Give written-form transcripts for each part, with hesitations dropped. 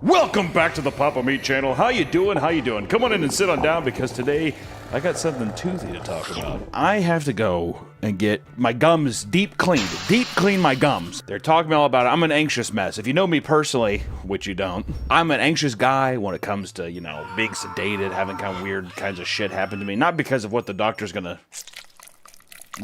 Welcome back to the Papa Meat channel. How you doing? How you doing? Come on in and sit on down because today I got something toothy to talk about. I have to go and get my gums deep cleaned. Deep clean my gums. They're talking all about it. I'm an anxious mess. If you know me personally, which you don't, I'm an anxious guy when it comes to, you know, being sedated, having kind of weird kinds of shit happen to me. Not because of what the doctor's gonna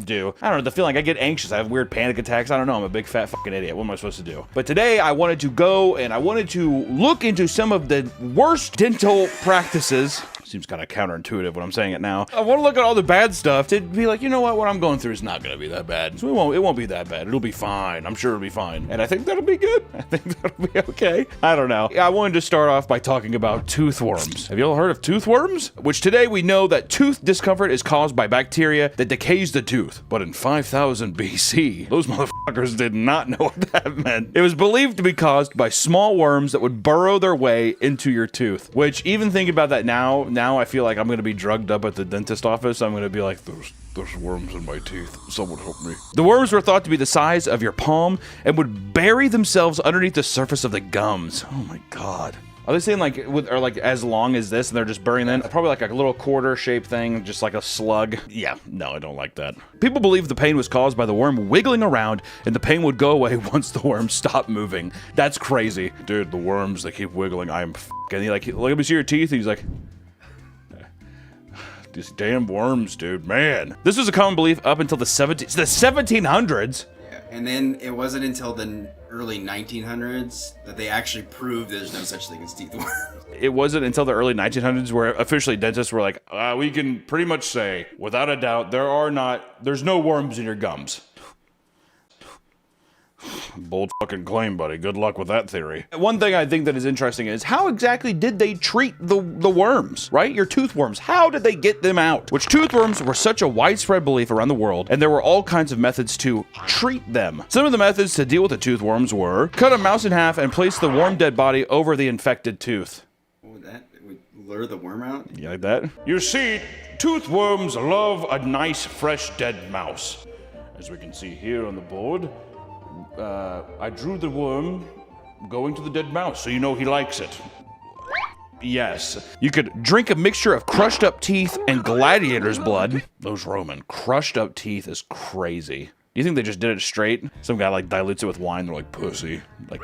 do. I don't know, the feeling I get anxious. I have weird panic attacks. I don't know. I'm a big fat fucking idiot. What am I supposed to do? But today I wanted to go and I wanted to look into some of the worst dental practices. Seems kind of counterintuitive when I'm saying it now. I want to look at all the bad stuff to be like, you know what I'm going through is not going to be that bad. So it won't be that bad. It'll be fine. I'm sure it'll be fine. And I think that'll be good. I think that'll be okay. I don't know. I wanted to start off by talking about tooth worms. Have you all heard of tooth worms? Which today we know that tooth discomfort is caused by bacteria that decays the tooth. But in 5000 BC, those motherfuckers did not know what that meant. It was believed to be caused by small worms that would burrow their way into your tooth. Which, even thinking about that now I feel like I'm going to be drugged up at the dentist office. I'm going to be like, there's worms in my teeth. Someone help me. The worms were thought to be the size of your palm and would bury themselves underneath the surface of the gums. Oh my God. Are they saying like, or like as long as this and they're just burying them? Probably like a little quarter shaped thing, just like a slug. Yeah, no, I don't like that. People believe the pain was caused by the worm wiggling around and the pain would go away once the worm stopped moving. That's crazy. Dude, the worms, they keep wiggling. I'm f***ing, he like, let me see your teeth. And he's like, these damn worms, dude, man. This was a common belief up until the 1700s. Yeah, and then it wasn't until the early 1900s that they actually proved there's no such thing as teeth worms. It wasn't until the early 1900s where officially dentists were like, we can pretty much say, without a doubt, there's no worms in your gums. Bold fucking claim, buddy. Good luck with that theory. One thing I think that is interesting is how exactly did they treat the worms, right? Your tooth worms. How did they get them out? Which tooth worms were such a widespread belief around the world, and there were all kinds of methods to treat them. Some of the methods to deal with the tooth worms were cut a mouse in half and place the warm dead body over the infected tooth. Would that lure the worm out? You like that? You see, tooth worms love a nice, fresh, dead mouse. As we can see here on the board, I drew the worm going to the dead mouse, so you know he likes it. Yes. You could drink a mixture of crushed up teeth and gladiator's blood. Those Roman crushed up teeth is crazy. Do you think they just did it straight? Some guy like dilutes it with wine, they're like pussy. Like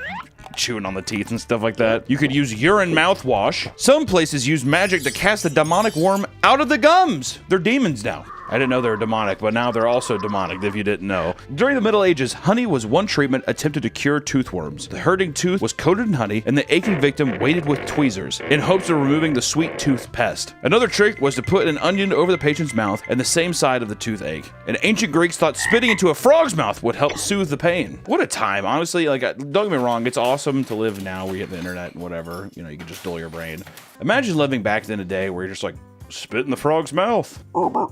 chewing on the teeth and stuff like that. You could use urine mouthwash. Some places use magic to cast the demonic worm out of the gums. They're demons now. I didn't know they were demonic, but now they're also demonic, if you didn't know. During the Middle Ages, honey was one treatment attempted to cure tooth worms. The hurting tooth was coated in honey, and the aching victim waited with tweezers, in hopes of removing the sweet tooth pest. Another trick was to put an onion over the patient's mouth and the same side of the toothache. And ancient Greeks thought spitting into a frog's mouth would help soothe the pain. What a time, honestly. Like, don't get me wrong, it's awesome to live now. We have the internet and whatever. You know, you can just dull your brain. Imagine living back in a day where you're just like, spit in the frog's mouth. Right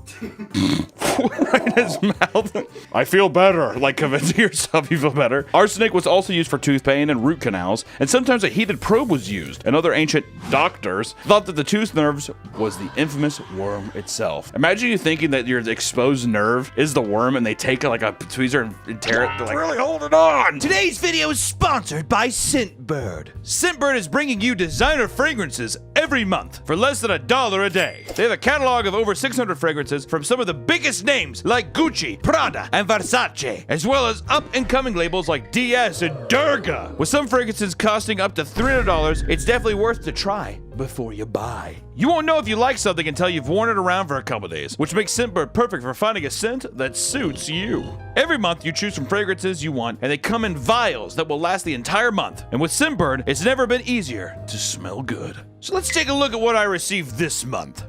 in his mouth. I feel better. Like, convincing yourself you feel better. Arsenic was also used for tooth pain and root canals, and sometimes a heated probe was used. And other ancient doctors thought that the tooth nerves was the infamous worm itself. Imagine you thinking that your exposed nerve is the worm, and they take like a tweezer and tear it. They're like, really hold it on. Today's video is sponsored by Scentbird. Scentbird is bringing you designer fragrances every month for less than $1 a day. They have a catalog of over 600 fragrances from some of the biggest names like Gucci, Prada, and Versace, as well as up-and-coming labels like DS and Durga. With some fragrances costing up to $300, it's definitely worth to try before you buy. You won't know if you like something until you've worn it around for a couple days, which makes Scentbird perfect for finding a scent that suits you. Every month you choose some fragrances you want, and they come in vials that will last the entire month. And with Scentbird, it's never been easier to smell good. So let's take a look at what I received this month.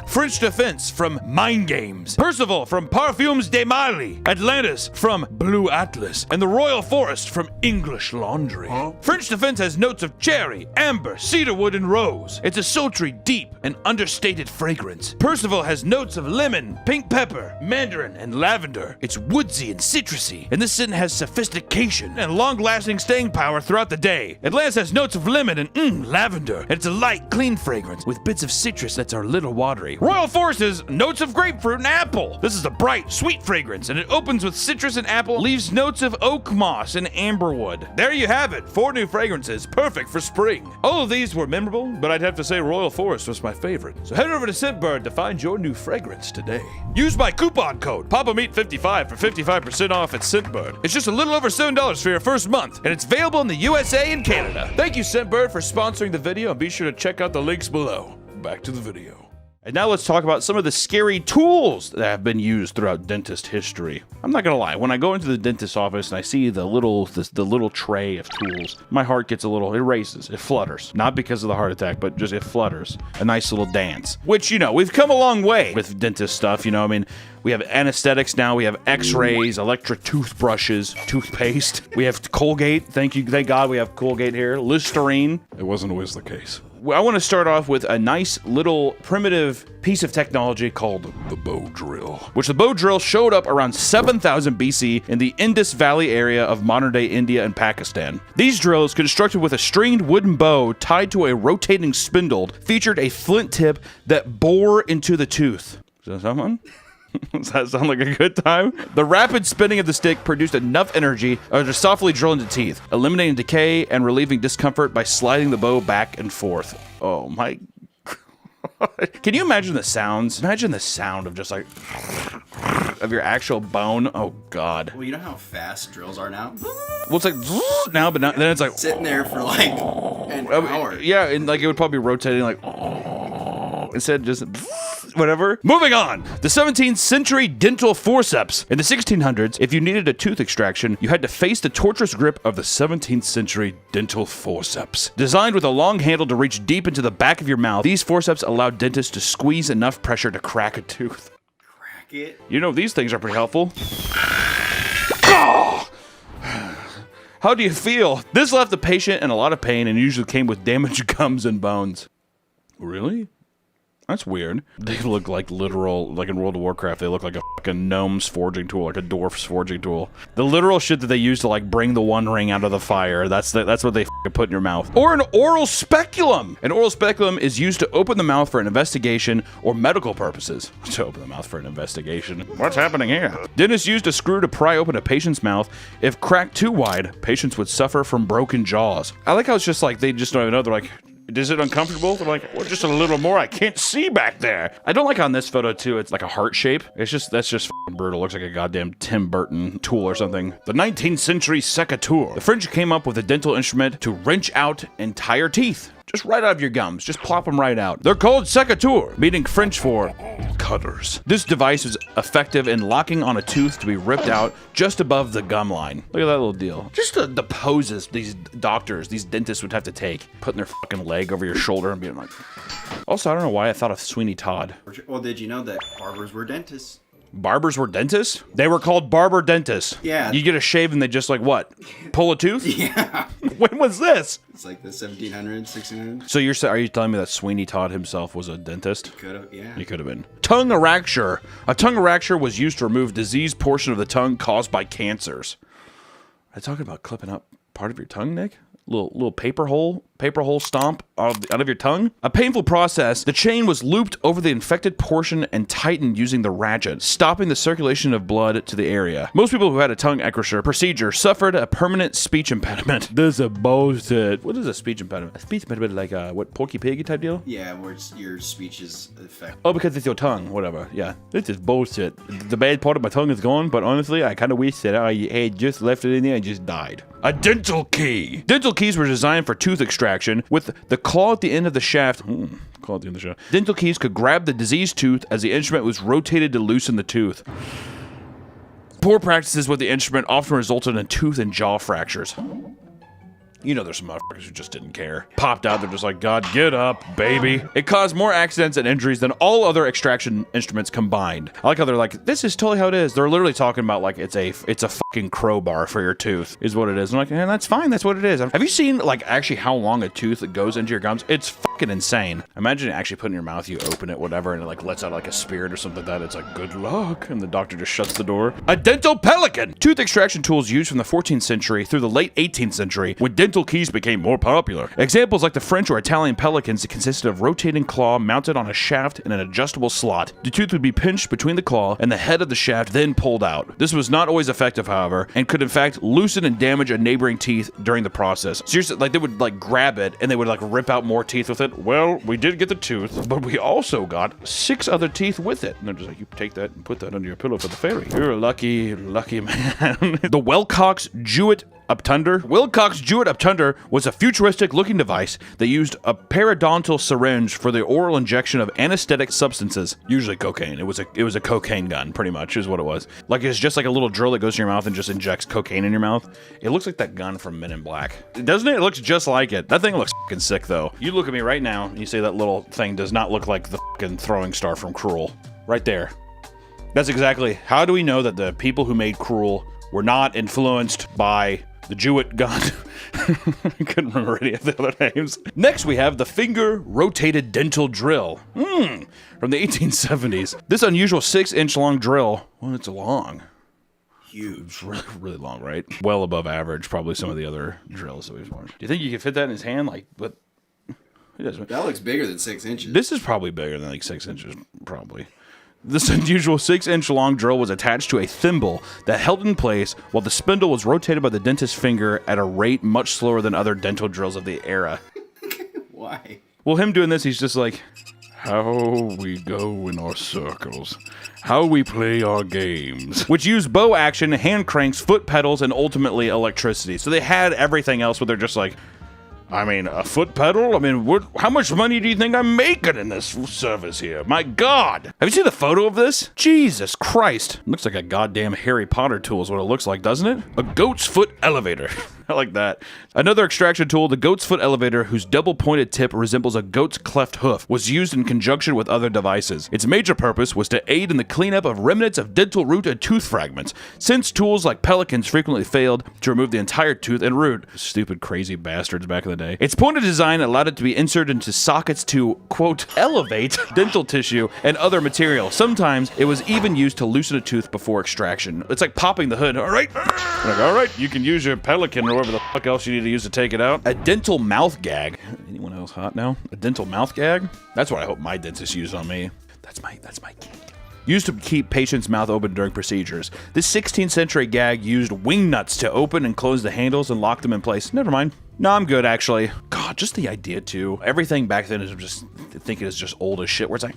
French Defense from Mind Games, Percival from Parfums de Mali, Atlantis from Blue Atlas, and the Royal Forest from English Laundry. French Defense has notes of cherry, amber, cedarwood, and rose. It's a sultry, deep, and understated fragrance. Percival has notes of lemon, pink pepper, mandarin, and lavender. It's woodsy and citrusy, and this scent has sophistication and long-lasting staying power throughout the day. Atlantis has notes of lemon and lavender, and it's a light, clean fragrance with bits of citrus that's our little little watery. Royal Forest is notes of grapefruit and apple. This is a bright, sweet fragrance, and it opens with citrus and apple, leaves notes of oak moss and amberwood. There you have it, 4 new fragrances, perfect for spring. All of these were memorable, but I'd have to say Royal Forest was my favorite. So head over to Scentbird to find your new fragrance today. Use my coupon code PapaMeat55 for 55% off at Scentbird. It's just a little over $7 for your first month, and it's available in the USA and Canada. Thank you, Scentbird, for sponsoring the video, and be sure to check out the links below. Back to the video. And now let's talk about some of the scary tools that have been used throughout dentist history. I'm not gonna lie, when I go into the dentist's office and I see the little tray of tools, my heart gets a little, it races, it flutters. Not because of the heart attack, but just it flutters. A nice little dance. Which, you know, we've come a long way with dentist stuff, you know, I mean, we have anesthetics now, we have x-rays, electric toothbrushes, toothpaste. We have Colgate, thank God we have Colgate here. Listerine. It wasn't always the case. I want to start off with a nice little primitive piece of technology called The bow drill. which the bow drill showed up around 7000 BC in the Indus Valley area of modern-day India and Pakistan. These drills, constructed with a stringed wooden bow tied to a rotating spindle, featured a flint tip that bore into the tooth. Is that someone? Does that sound like a good time? The rapid spinning of the stick produced enough energy to softly drill into teeth, eliminating decay and relieving discomfort by sliding the bow back and forth. Oh my God. Can you imagine the sounds? Imagine the sound of just like of your actual bone. Oh God. Well, you know how fast drills are now? Well, it's like now, but then it's like Sitting there for like an hour. yeah, and like it would probably be rotating like instead of just whatever. Moving on. The 17th century dental forceps. In the 1600s, if you needed a tooth extraction, you had to face the torturous grip of the 17th century dental forceps. Designed with a long handle to reach deep into the back of your mouth, these forceps allowed dentists to squeeze enough pressure to crack a tooth. Crack it. You know, these things are pretty helpful. Oh! How do you feel? This left the patient in a lot of pain and usually came with damaged gums and bones. Really? That's weird. They look like literal, like in World of Warcraft, they look like a fucking gnome's forging tool, like a dwarf's forging tool. The literal shit that they use to like bring the One Ring out of the fire, that's what they fucking put in your mouth. Or an oral speculum! An oral speculum is used to open the mouth for an investigation or medical purposes. To open the mouth for an investigation. What's happening here? Dentists used a screw to pry open a patient's mouth. If cracked too wide, patients would suffer from broken jaws. I like how it's just like, they just don't even know, they're like, is it uncomfortable? They're like, well, just a little more. I can't see back there. I don't like on this photo too. It's like a heart shape. That's just f***ing brutal. Looks like a goddamn Tim Burton tool or something. The 19th century secateur. The French came up with a dental instrument to wrench out entire teeth. Just right out of your gums. Just plop them right out. They're called secateur, meaning French for cutters. This device is effective in locking on a tooth to be ripped out just above the gum line. Look at that little deal. Just the poses these doctors, these dentists would have to take. Putting their fucking leg over your shoulder and being like... Also, I don't know why I thought of Sweeney Todd. Well, did you know that barbers were dentists? Barbers were dentists? They were called barber dentists. Yeah. You get a shave and they just like what? Pull a tooth? Yeah. When was this? It's like the 1700s, 1600s. So are you telling me that Sweeney Todd himself was a dentist? Could have, yeah. He could have been. Tongue erasure. A tongue erasure was used to remove diseased portion of the tongue caused by cancers. Are you talking about clipping up part of your tongue, Nick? Little paper hole stomp out of your tongue. A painful process. The chain was looped over the infected portion and tightened using the ratchet, stopping the circulation of blood to the area. Most people who had a tongue erasure procedure suffered a permanent speech impediment. This is a bullshit. What is a speech impediment? A speech impediment like what, Porky Piggy type deal? Yeah, where your speech is affected. Oh, because it's your tongue, whatever. Yeah, this is bullshit. The bad part of my tongue is gone, but honestly, I kind of wish that I had just left it in there and just died. A dental key. Dental keys were designed for tooth extraction with the claw at the end of the shaft. Claw at the end of the shaft. Dental keys could grab the diseased tooth as the instrument was rotated to loosen the tooth. Poor practices with the instrument often resulted in tooth and jaw fractures. You know there's some motherfuckers who just didn't care. Popped out, they're just like, God, get up, baby. It caused more accidents and injuries than all other extraction instruments combined. I like how they're like, this is totally how it is. They're literally talking about like it's a fucking crowbar for your tooth, is what it is. I'm like, and that's fine, that's what it is. Have you seen like actually how long a tooth goes into your gums? It's fucking insane. Imagine actually putting it in your mouth, you open it, whatever, and it like lets out like a spirit or something like that. It's like, good luck. And the doctor just shuts the door. A dental pelican. Tooth extraction tools used from the 14th century through the late 18th century when dental dental keys became more popular. Examples like the French or Italian pelicans consisted of rotating claw mounted on a shaft in an adjustable slot. The tooth would be pinched between the claw and the head of the shaft, then pulled out. This was not always effective, however, and could in fact loosen and damage a neighboring teeth during the process. Seriously, like they would like grab it and they would like rip out more teeth with it. Well, we did get the tooth, but we also got 6 other teeth with it. And they're just like, you take that and put that under your pillow for the fairy. You're a lucky man. The Wilcox Jewett obtunder. Wilcox Jewett obtunder was a futuristic-looking device that used a periodontal syringe for the oral injection of anesthetic substances, usually cocaine. It was a cocaine gun, pretty much, is what it was. Like, it's just like a little drill that goes in your mouth and just injects cocaine in your mouth. It looks like that gun from Men in Black. Doesn't it? It looks just like it. That thing looks fucking sick, though. You look at me right now, and you say that little thing does not look like the fucking throwing star from Cruel. Right there. That's exactly. How do we know that the people who made Cruel were not influenced by the Jewett gun? I couldn't remember any of the other names. Next, we have the finger rotated dental drill. From the 1870s. This unusual 6-inch long drill, well, it's long. Huge. It's really, really long, right? Well above average, probably some of the other drills that we've watched. Do you think you can fit that in his hand? Like, but it doesn't. That looks bigger than 6 inches. This is probably bigger than like 6 inches, probably. This unusual 6-inch long drill was attached to a thimble that held in place while the spindle was rotated by the dentist's finger at a rate much slower than other dental drills of the era. Why? Well, him doing this, he's just like, how we go in our circles, how we play our games, which used bow action, hand cranks, foot pedals, and ultimately electricity. So they had everything else, but they're just like, I mean, a foot pedal? I mean, how much money do you think I'm making in this service here? My God! Have you seen the photo of this? Jesus Christ. Looks like a goddamn Harry Potter tool is what it looks like, doesn't it? A goat's foot elevator. I like that. Another extraction tool, the goat's foot elevator, whose double-pointed tip resembles a goat's cleft hoof, was used in conjunction with other devices. Its major purpose was to aid in the cleanup of remnants of dental root and tooth fragments, since tools like pelicans frequently failed to remove the entire tooth and root. Stupid, crazy bastards back in the day. Its pointed design allowed it to be inserted into sockets to, quote, elevate dental tissue and other material. Sometimes it was even used to loosen a tooth before extraction. It's like popping the hood. All right, like, all right, you can use your pelican or whatever the fuck else you need to use to take it out. A dental mouth gag. Anyone else hot now? A dental mouth gag? That's what I hope my dentist used on me. That's my key. Used to keep patients' mouth open during procedures. This 16th century gag used wing nuts to open and close the handles and lock them in place. Never mind. No, I'm good, actually. God, just the idea, too. Everything back then is just, I think it is just old as shit, where it's like,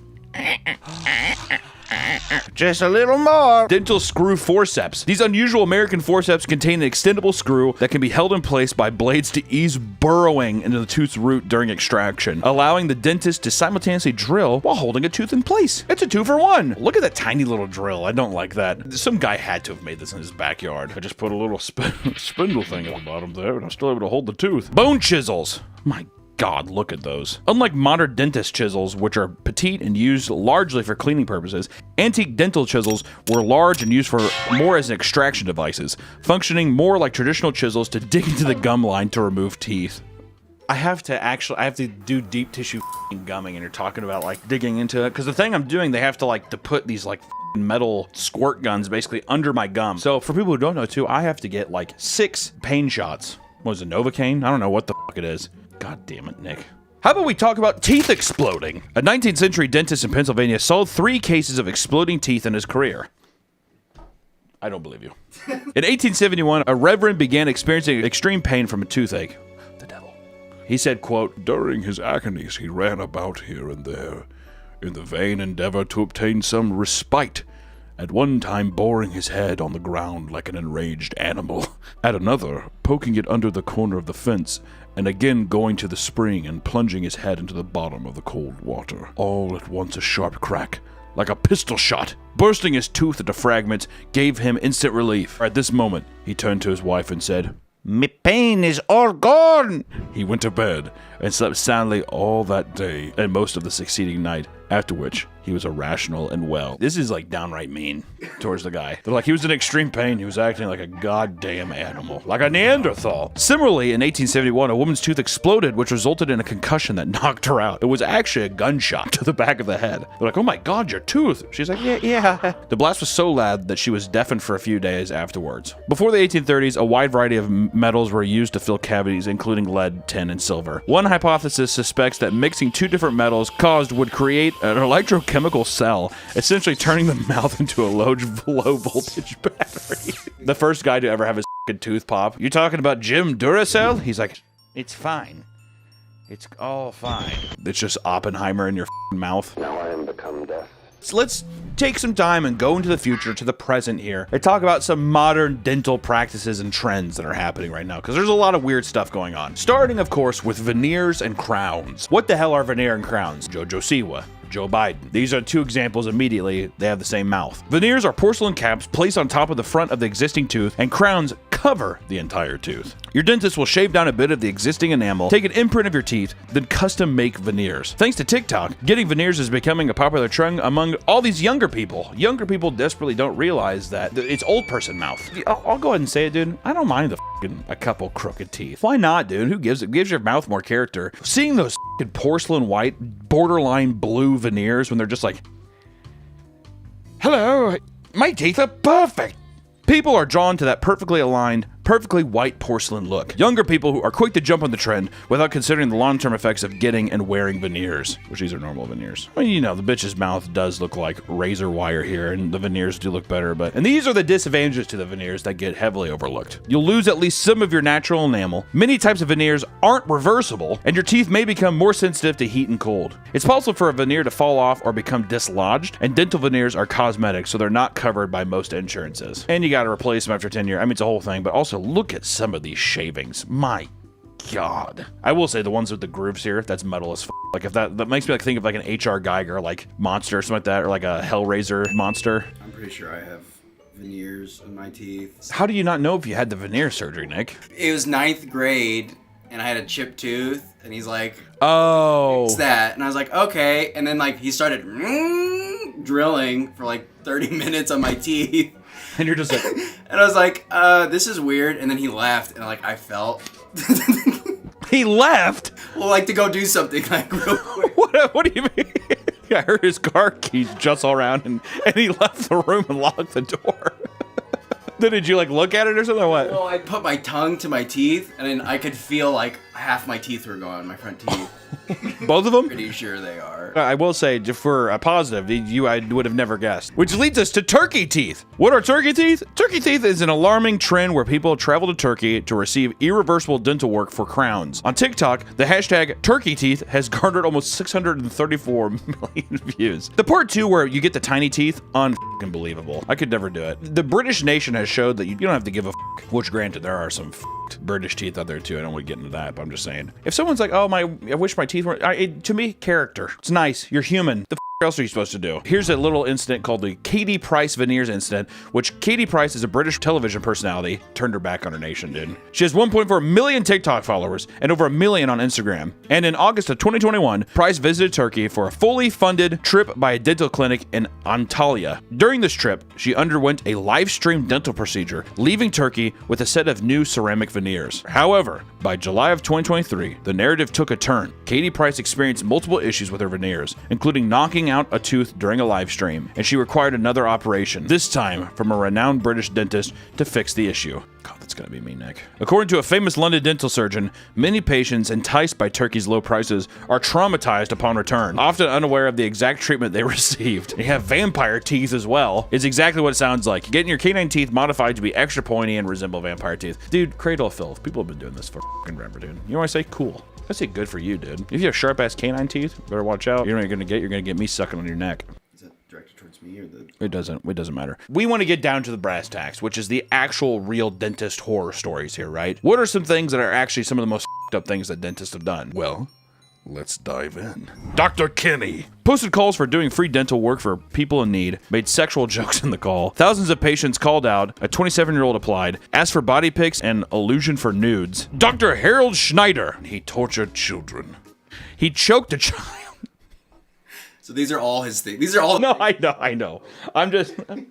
just a little more. Dental screw forceps. These unusual American forceps contain an extendable screw that can be held in place by blades to ease burrowing into the tooth's root during extraction, allowing the dentist to simultaneously drill while holding a tooth in place. It's a 2-for-1. Look at that tiny little drill. I don't like that. Some guy had to have made this in his backyard. I just put a little spindle thing at the bottom there, and I'm still able to hold the tooth. Bone chisels. My God, look at those. Unlike modern dentist chisels, which are petite and used largely for cleaning purposes, antique dental chisels were large and used for more as extraction devices, functioning more like traditional chisels to dig into the gum line to remove teeth. I have to do deep tissue gumming, and you're talking about like digging into it, because the thing I'm doing, they have to put these like metal squirt guns basically under my gum. So for people who don't know too, I have to get like 6 pain shots. What is it, Novocaine? I don't know what the fuck it is. God damn it, Nick. How about we talk about teeth exploding? A 19th century dentist in Pennsylvania saw 3 cases of exploding teeth in his career. I don't believe you. In 1871, a reverend began experiencing extreme pain from a toothache. The devil. He said, quote, during his agonies, he ran about here and there in the vain endeavor to obtain some respite, at one time boring his head on the ground like an enraged animal, at another poking it under the corner of the fence, and again going to the spring and plunging his head into the bottom of the cold water. All at once a sharp crack, like a pistol shot, bursting his tooth into fragments, gave him instant relief. At this moment, he turned to his wife and said, "Me pain is all gone." He went to bed and slept soundly all that day and most of the succeeding night, after which he he was irrational and well. This is like downright mean towards the guy. They're like, he was in extreme pain. He was acting like a goddamn animal, like a Neanderthal. Similarly, in 1871, a woman's tooth exploded, which resulted in a concussion that knocked her out. It was actually a gunshot to the back of the head. They're like, oh my God, your tooth. She's like, yeah. The blast was so loud that she was deafened for a few days afterwards. Before the 1830s, a wide variety of metals were used to fill cavities, including lead, tin, and silver. One hypothesis suspects that mixing two different metals would create an electrochemical cell, essentially turning the mouth into a low voltage battery. The first guy to ever have his tooth pop. You talking about Jim Duracell? He's like, it's fine. It's all fine. It's just Oppenheimer in your mouth. Now I am become death. So let's take some time and go into the future, to the present here, and talk about some modern dental practices and trends that are happening right now, because there's a lot of weird stuff going on. Starting, of course, with veneers and crowns. What the hell are veneer and crowns? Jojo Siwa. Joe Biden. These are two examples immediately. They have the same mouth. Veneers are porcelain caps placed on top of the front of the existing tooth, and crowns cover the entire tooth. Your dentist will shave down a bit of the existing enamel, take an imprint of your teeth, then custom make veneers. Thanks to TikTok, getting veneers is becoming a popular trend among all these younger people. Younger people desperately don't realize that it's old person mouth. I'll go ahead and say it, dude. I don't mind a couple crooked teeth. Why not, dude? Who gives it? Gives your mouth more character. Seeing those porcelain white, borderline blue veneers when they're just like, hello, my teeth are perfect. People are drawn to that perfectly aligned, perfectly white porcelain look. Younger people who are quick to jump on the trend without considering the long-term effects of getting and wearing veneers, which these are normal veneers. I mean, you know, the bitch's mouth does look like razor wire here, and the veneers do look better, and these are the disadvantages to the veneers that get heavily overlooked. You'll lose at least some of your natural enamel. Many types of veneers aren't reversible, and your teeth may become more sensitive to heat and cold. It's possible for a veneer to fall off or become dislodged, and dental veneers are cosmetic, so they're not covered by most insurances. And you gotta replace them after 10 years. I mean, it's a whole thing, but also look at some of these shavings. My God. I will say the ones with the grooves here, that's metal as f. Like, if that makes me like think of like an H.R. Geiger like monster or something like that, or like a Hellraiser monster. I'm pretty sure I have veneers in my teeth. How do you not know if you had the veneer surgery, Nick? It was 9th grade, and I had a chipped tooth, and he's like, oh, it's that. And I was like, okay. And then like he started drilling for like 30 minutes on my teeth. And you're just like, and I was like, this is weird. And then he left, and like I felt. He left? Well, like to go do something like real quick. What do you mean? I heard his car keys jostle around, and he left the room and locked the door. Then did you like look at it or something or what? Well, I put my tongue to my teeth, and then I could feel like half my teeth were gone, my front teeth. Both of them? Pretty sure they are. I will say, for a positive, I would have never guessed. Which leads us to turkey teeth. What are turkey teeth? Turkey teeth is an alarming trend where people travel to Turkey to receive irreversible dental work for crowns. On TikTok, the hashtag turkey teeth has garnered almost 634 million views. The part 2 where you get the tiny teeth, unbelievable. I could never do it. The British nation has showed that you don't have to give a which granted, there are some British teeth out there too. I don't want to get into that, but I'm just saying. If someone's like, oh, I wish my teeth weren't, to me, character. It's nice. You're human. The else are you supposed to do? Here's a little incident called the Katie Price veneers incident, which Katie Price is a British television personality, turned her back on her nation, dude. She has 1.4 million TikTok followers and over 1 million on Instagram. And in August of 2021, Price visited Turkey for a fully funded trip by a dental clinic in Antalya. During this trip, she underwent a live-streamed dental procedure, leaving Turkey with a set of new ceramic veneers. However, by July of 2023, the narrative took a turn. Katie Price experienced multiple issues with her veneers, including knocking out a tooth during a live stream, and she required another operation, this time from a renowned British dentist, to fix the issue. God, that's gonna be me, Nick. According to a famous London dental surgeon, many patients enticed by Turkey's low prices are traumatized upon return, often unaware of the exact treatment they received. They have vampire teeth as well. It's exactly what it sounds like. Getting your canine teeth modified to be extra pointy and resemble vampire teeth. Dude, cradle of filth. People have been doing this for fucking forever, dude. You know what I say? Cool. I say good for you, dude. If you have sharp-ass canine teeth, better watch out. You know what you're gonna get? You're gonna get me sucking on your neck. Is that directed towards me or the... It doesn't matter. We want to get down to the brass tacks, which is the actual real dentist horror stories here, right? What are some things that are actually some of the most up things that dentists have done? Well, let's dive in. Dr. Kenny posted calls for doing free dental work for people in need, made sexual jokes in the call. Thousands of patients called out. A 27-year-old applied, asked for body pics and illusion for nudes. Dr. Harold Schneider, he tortured children. He choked a child. So these are all his things. These are all. No, I know. I'm just. I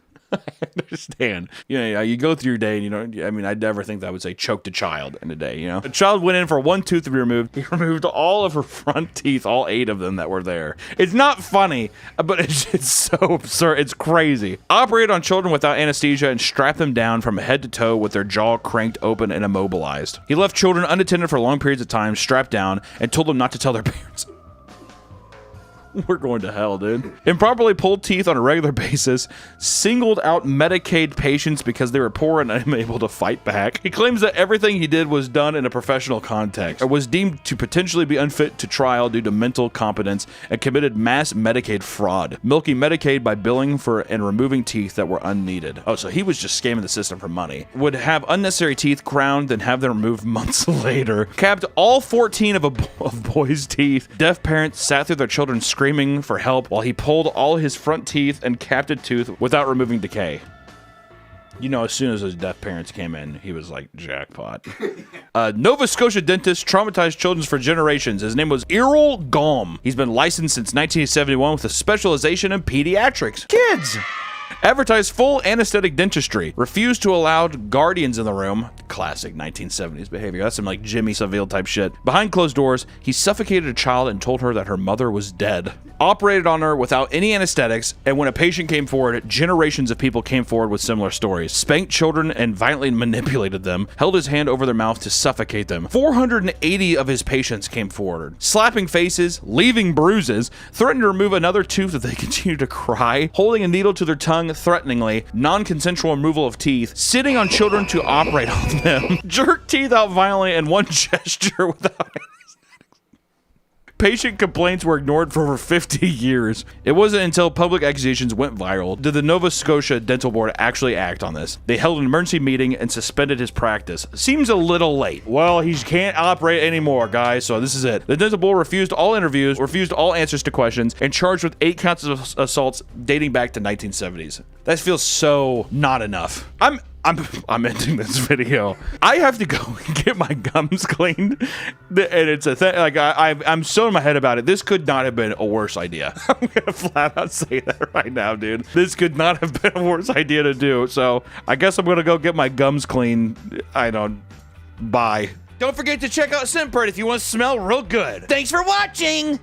understand. You go through your day and you know, I mean, I'd never think that I would say choked a child in a day, you know? The child went in for one tooth to be removed. He removed all of her front teeth, all 8 of them that were there. It's not funny, but it's so absurd. It's crazy. Operated on children without anesthesia and strapped them down from head to toe with their jaw cranked open and immobilized. He left children unattended for long periods of time, strapped down, and told them not to tell their parents. We're going to hell, dude. Improperly pulled teeth on a regular basis, singled out Medicaid patients because they were poor and unable to fight back. He claims that everything he did was done in a professional context, or was deemed to potentially be unfit to trial due to mental competence, and committed mass Medicaid fraud, milking Medicaid by billing for and removing teeth that were unneeded. Oh, so he was just scamming the system for money. Would have unnecessary teeth crowned, then have them removed months later. Capped all 14 of boys' teeth. Deaf parents sat through their children screaming for help while he pulled all his front teeth and capped a tooth without removing decay. You know, as soon as his deaf parents came in, he was like, jackpot. Nova Scotia dentist traumatized children for generations. His name was Errol Gaume. He's been licensed since 1971 with a specialization in pediatrics. Kids! Advertised full anesthetic dentistry. Refused to allow guardians in the room. Classic 1970s behavior. That's some like Jimmy Savile type shit. Behind closed doors, he suffocated a child and told her that her mother was dead. Operated on her without any anesthetics, and when a patient came forward, generations of people came forward with similar stories. Spanked children and violently manipulated them. Held his hand over their mouth to suffocate them. 480 of his patients came forward. Slapping faces, leaving bruises, threatened to remove another tooth if they continued to cry, holding a needle to their tongue threateningly, non-consensual removal of teeth, sitting on children to operate on them, jerk teeth out violently in one gesture without Patient complaints were ignored for over 50 years. It wasn't until public accusations went viral did the Nova Scotia Dental Board actually act on this. They held an emergency meeting and suspended his practice. Seems a little late. Well, he can't operate anymore, guys, so this is it. The Dental Board refused all interviews, refused all answers to questions, and charged with 8 counts of assaults dating back to 1970s. That feels so not enough. I'm ending this video. I have to go and get my gums cleaned, and it's a thing. Like I'm so in my head about it. This could not have been a worse idea. I'm gonna flat out say that right now, dude. This could not have been a worse idea to do. So I guess I'm gonna go get my gums cleaned. Bye. Don't forget to check out Scentbird if you want to smell real good. Thanks for watching.